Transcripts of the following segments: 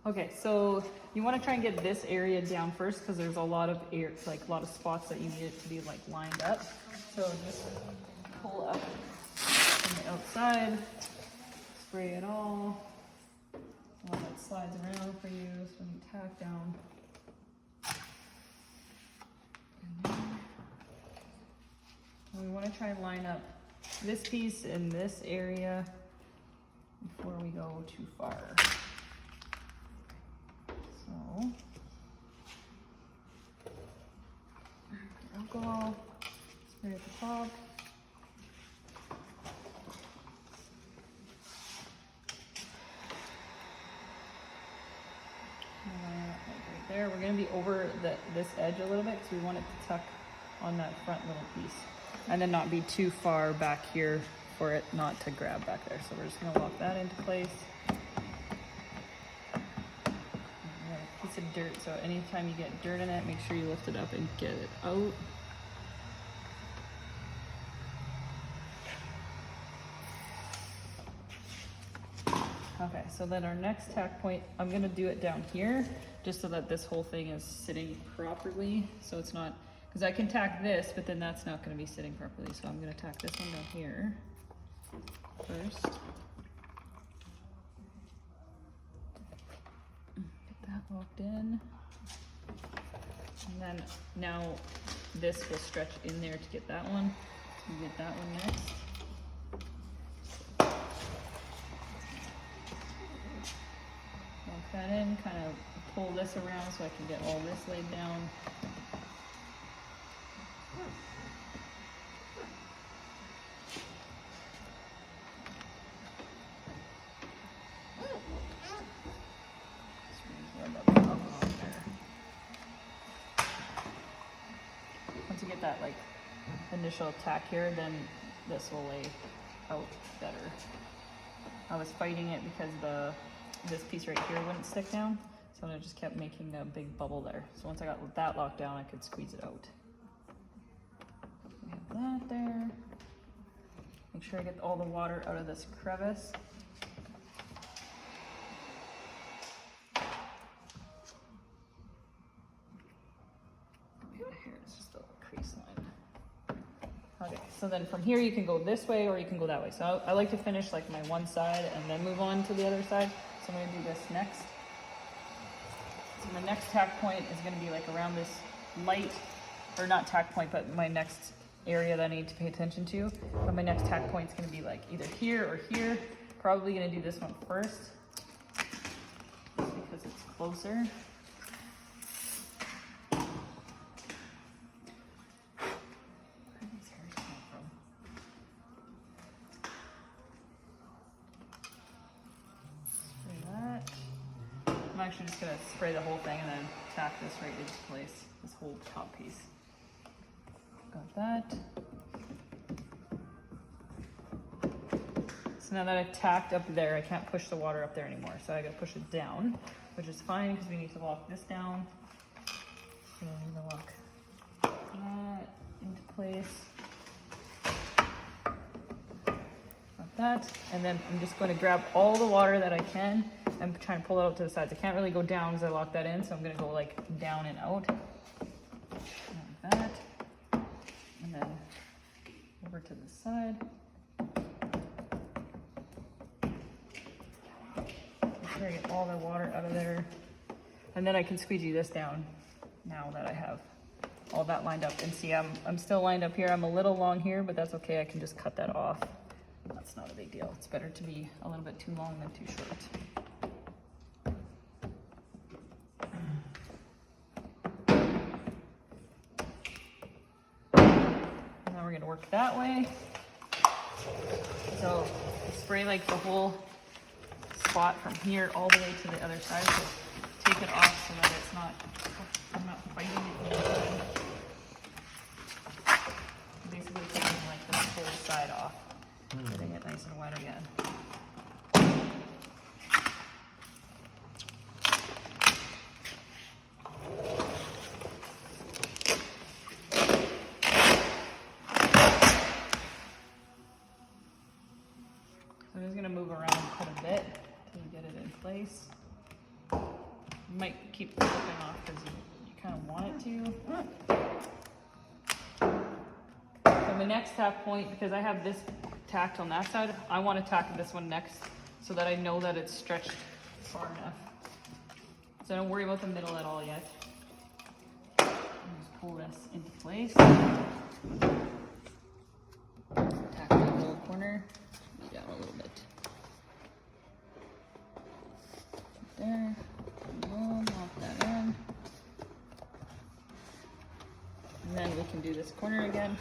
Okay, so you want to try and get this area down first because there's a lot of air, like a lot of spots that you need it to be like lined up. So just pull up from the outside, spray it all. While that slides around for you, so you tack down. And we want to try and line up this piece in this area before we go too far. So, alcohol, spray at the top. Right there. We're going to be over this edge a little bit because we want it to tuck on that front little piece. And then not be too far back here for it not to grab back there. So we're just going to lock that into place. A piece of dirt, so anytime you get dirt in it, make sure you lift it up and get it out. Okay, so then our next tack point, I'm going to do it down here just so that this whole thing is sitting properly. So it's not, because I can tack this, but then that's not going to be sitting properly. So I'm going to tack this one down here first. Get that locked in. And then now this will stretch in there to get that one. So we get that one next. Lock that in, kind of pull this around so I can get all this laid down. Once you get that like initial tack here, then this will lay out better. I was fighting it because this piece right here wouldn't stick down, so I just kept making a big bubble there. So once I got that locked down, I could squeeze it out. We have that there. Make sure I get all the water out of this crevice. Here, it's just a little crease line. Okay, so then from here you can go this way or you can go that way. So I like to finish like my one side and then move on to the other side. So I'm going to do this next. So the next tack point is going to be like around this light, or not tack point, but my next area that I need to pay attention to. But my next tack point is going to be like either here or here. Probably going to do this one first because it's closer. I'm actually just going to spray the whole thing and then tack this right into place, this whole top piece. Got that. So now that I've tacked up there, I can't push the water up there anymore. So I got to push it down, which is fine because we need to lock this down. So I'm going to lock that into place. Got that. And then I'm just going to grab all the water that I can. I'm trying to pull it out to the sides. I can't really go down because I locked that in, so I'm going to go like down and out. Like that. And then over to the side. Make sure I get all the water out of there. And then I can squeegee this down now that I have all that lined up. And see, I'm still lined up here. I'm a little long here, but that's okay. I can just cut that off. That's not a big deal. It's better to be a little bit too long than too short. We're going to work that way. So spray like the whole spot from here all the way to the other side. So take it off so that it's not, I'm not fighting it. Basically taking like the whole side off. Getting it nice and wet again. I'm just going to move around quite a bit to get it in place. You might keep the clipping off because you kind of want it to. So my next tack point, because I have this tacked on that side, I want to tack this one next so that I know that it's stretched far enough. So don't worry about the middle at all yet. Just pull this into place. Tack the little corner down a little bit. There. Boom, lock that in. And then we can do this corner again.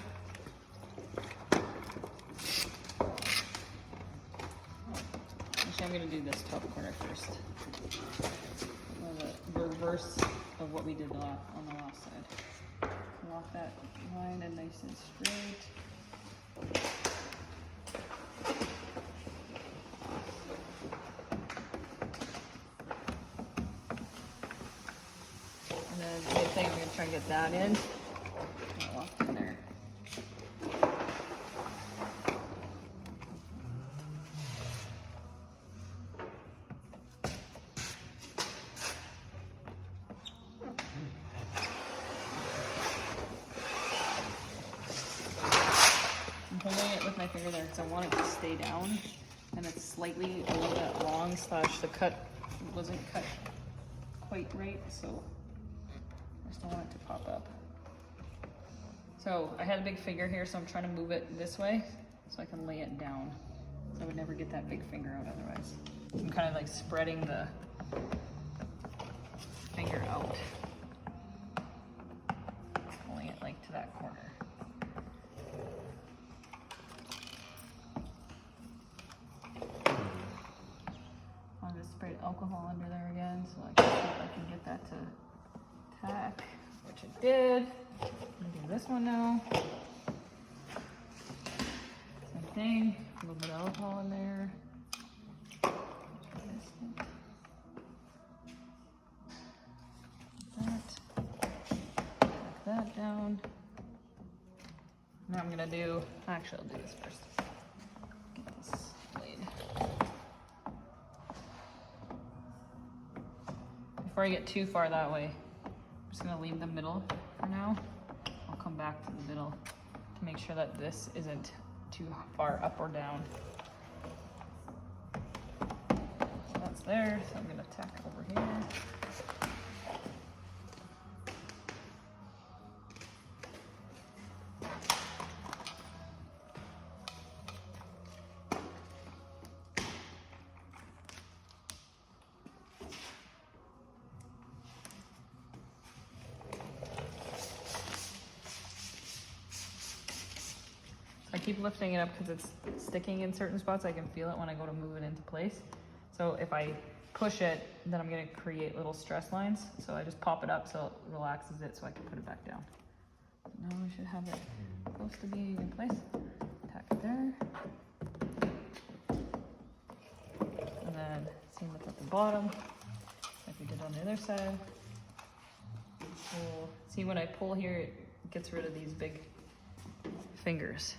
Actually, I'm going to do this top corner first. The reverse of what we did on the last side. Lock that line in nice and straight. And then the same thing, I'm going to try and get that in. Lock in there. I'm holding it with my finger there because I want it to stay down, and it's slightly a little bit long, slash the cut wasn't cut quite right, so I just don't want it to pop up. So I had a big finger here, so I'm trying to move it this way so I can lay it down. So I would never get that big finger out otherwise. I'm kind of like spreading the finger out, pulling it like to that corner. I'll just spray alcohol under there again so I can see if I can get that to tack, which it did. I'm gonna do this one now. Same thing, a little bit of alcohol in there. Tack that down. Now I'm gonna do, actually I'll do this first. Get this blade. Before I get too far that way, I'm just gonna leave the middle for now. I'll come back to the middle to make sure that this isn't too far up or down. So that's there, so I'm gonna tack over here. I keep lifting it up because it's sticking in certain spots. I can feel it when I go to move it into place. So if I push it, then I'm going to create little stress lines. So I just pop it up so it relaxes it so I can put it back down. Now we should have it close to being in place. Tack it there. And then same with at the bottom, like we did on the other side. Pull. See, when I pull here, it gets rid of these big fingers.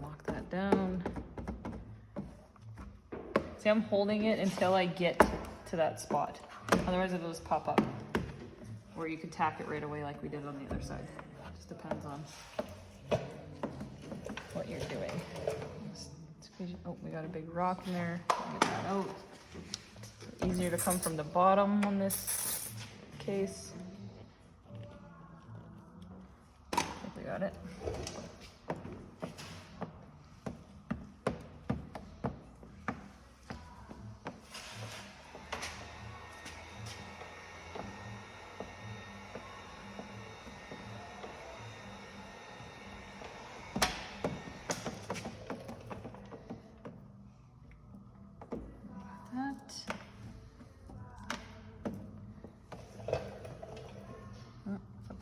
Lock that down. See, I'm holding it until I get to that spot. Otherwise it'll just pop up. Or you could tack it right away like we did on the other side. It just depends on what you're doing. Oh, we got a big rock in there. Get that out. Easier to come from the bottom on this case. I think we got it.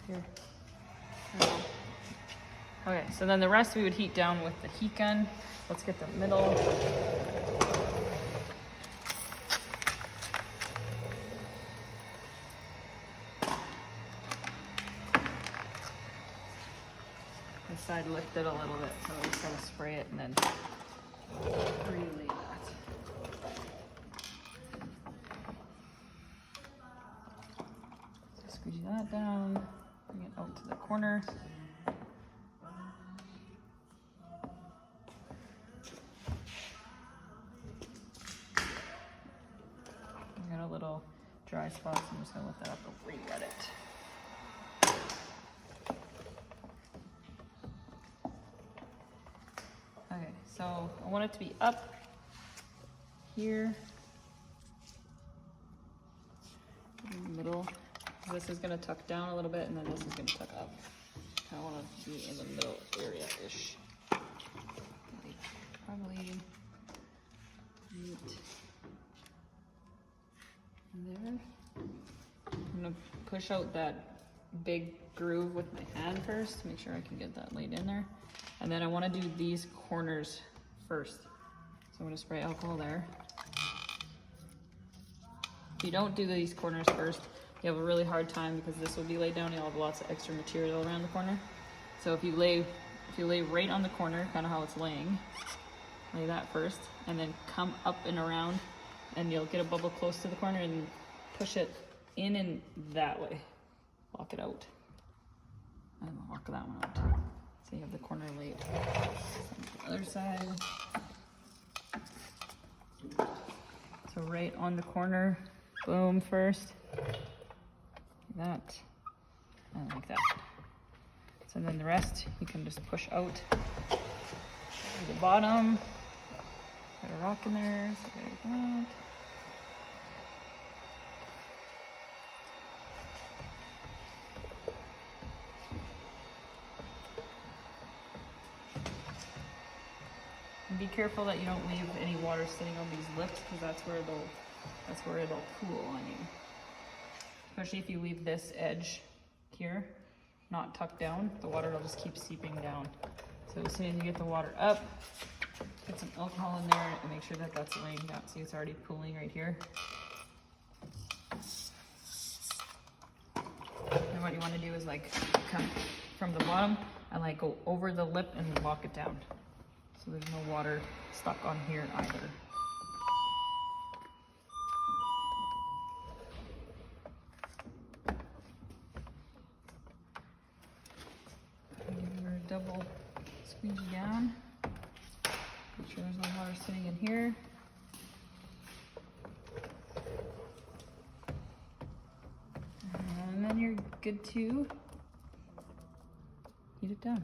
Here. Okay, so then the rest we would heat down with the heat gun. Let's get the middle. This side lifted a little bit, so we just gotta spray it and then relay that. Squeegee that down, bring it out to the corner. I got a little dry spot, so I'm just gonna lift that up and re-wet it. Okay, so I want it to be up here in the middle. This is gonna tuck down a little bit, and then this is gonna tuck up. I want to be in the middle area-ish. Probably right there. I'm gonna push out that big groove with my hand first to make sure I can get that laid in there. And then I want to do these corners first. So I'm gonna spray alcohol there. If you don't do these corners first, you have a really hard time because this will be laid down. You'll have lots of extra material around the corner. So if you lay right on the corner, kind of how it's laying, lay that first, and then come up and around, and you'll get a bubble close to the corner and push it in and that way. Lock it out. And lock that one out. So you have the corner laid. The other side. So right on the corner, boom first. Like that. And like that. So then the rest you can just push out to the bottom. Got a rock in there, so like that. And be careful that you don't leave any water sitting on these lips, because that's where it'll pool on you. Especially if you leave this edge here not tucked down, the water will just keep seeping down. So as soon as you get the water up, put some alcohol in there and make sure that that's laying down. See, it's already pooling right here. And what you want to do is like come from the bottom and like go over the lip and lock it down. So there's no water stuck on here either. Double squeegee down. Make sure there's no water sitting in here. And then you're good to heat it down.